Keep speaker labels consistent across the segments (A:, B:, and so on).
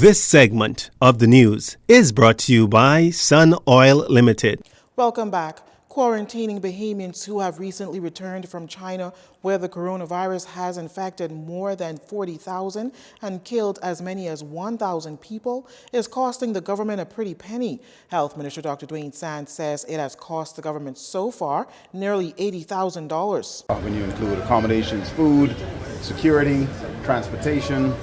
A: This segment of the news is brought to you by Sun Oil Limited.
B: Welcome back. Quarantining Bahamians who have recently returned from China, where the coronavirus has infected more than 40,000 and killed as many as 1,000 people, is costing the government a pretty penny. Health Minister Dr. Jcntvnews says it has cost the government so far nearly $80,000.
C: When you include accommodations, food, security, transportation,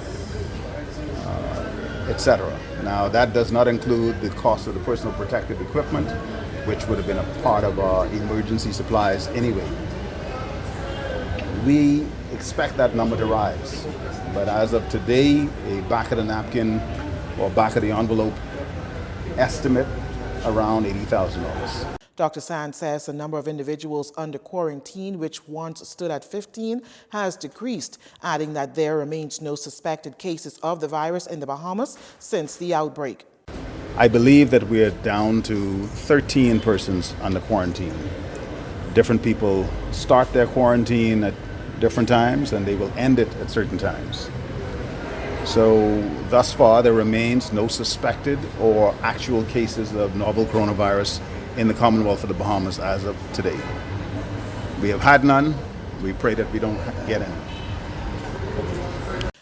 C: etc. Now, that does not include the cost of the personal protective equipment, which would have been a part of our emergency supplies anyway. We expect that number to rise, but as of today, a back of the napkin or back of the envelope estimate around $80,000.
B: Dr. Sand says the number of individuals under quarantine, which once stood at 15, has decreased, adding that there remains no suspected cases of the virus in the Bahamas since the outbreak.
C: I believe that we're down to 13 persons under quarantine. Different people start their quarantine at different times and they will end it at certain times. So thus far there remains no suspected or actual cases of novel coronavirus in the Commonwealth of the Bahamas as of today. We have had none. We pray that we don't get any.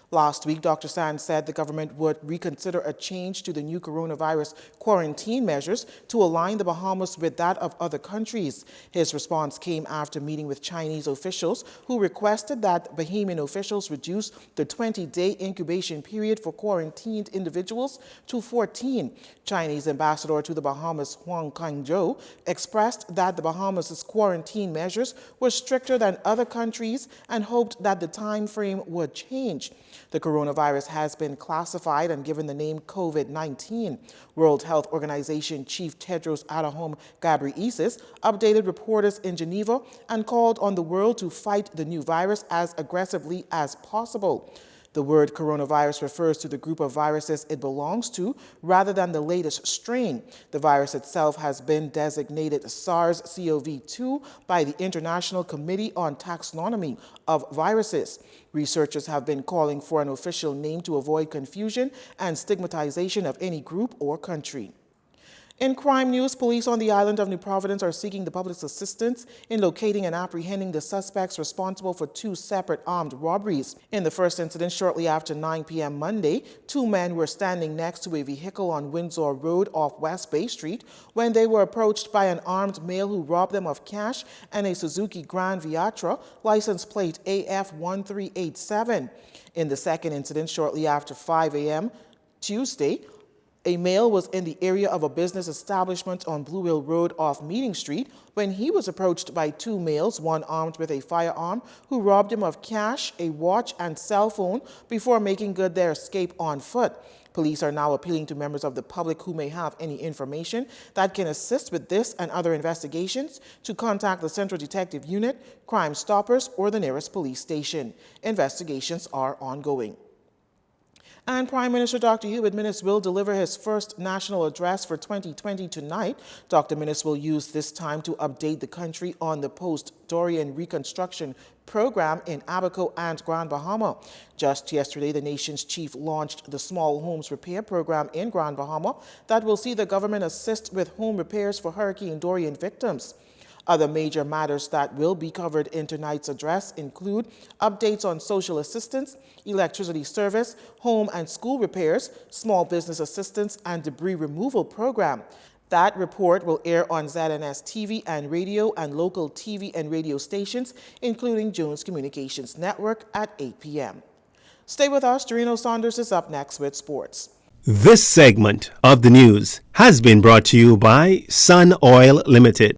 B: Last week, Dr. Sand said the government would reconsider a change to the new coronavirus quarantine measures to align the Bahamas with that of other countries. His response came after meeting with Chinese officials who requested that Bahamian officials reduce the 20-day incubation period for quarantined individuals to 14. Chinese ambassador to the Bahamas, Huang Kangzhou, expressed that the Bahamas' quarantine measures were stricter than other countries and hoped that the time frame would change. The coronavirus has been classified and given the name COVID-19. World Health Organization Chief Tedros Adhanom Ghebreyesus updated reporters in Geneva and called on the world to fight the new virus as aggressively as possible. The word coronavirus refers to the group of viruses it belongs to rather than the latest strain. The virus itself has been designated SARS-CoV-2 by the International Committee on Taxonomy of Viruses. Researchers have been calling for an official name to avoid confusion and stigmatization of any group or country. In crime news, police on the island of New Providence are seeking the public's assistance in locating and apprehending the suspects responsible for two separate armed robberies. In the first incident, shortly after 9 p.m. Monday, two men were standing next to a vehicle on Windsor Road off West Bay Street when they were approached by an armed male who robbed them of cash and a Suzuki Grand Viatra, license plate AF1387. In the second incident, shortly after 5 a.m. Tuesday, a male was in the area of a business establishment on Blue Hill Road off Meeting Street when he was approached by two males, one armed with a firearm, who robbed him of cash, a watch, and cell phone before making good their escape on foot. Police are now appealing to members of the public who may have any information that can assist with this and other investigations to contact the Central Detective Unit, Crime Stoppers, or the nearest police station. Investigations are ongoing. And Prime Minister Dr. Hubert Minnis will deliver his first national address for 2020 tonight. Dr. Minnis will use this time to update the country on the post-Dorian reconstruction program in Abaco and Grand Bahama. Just yesterday, the nation's chief launched the Small Homes Repair Program in Grand Bahama that will see the government assist with home repairs for Hurricane Dorian victims. Other major matters that will be covered in tonight's address include updates on social assistance, electricity service, home and school repairs, small business assistance, and debris removal program. That report will air on ZNS TV and radio and local TV and radio stations, including Jones Communications Network at 8 p.m. Stay with us. Dorino Saunders is up next with sports.
A: This segment of the news has been brought to you by Sun Oil Limited.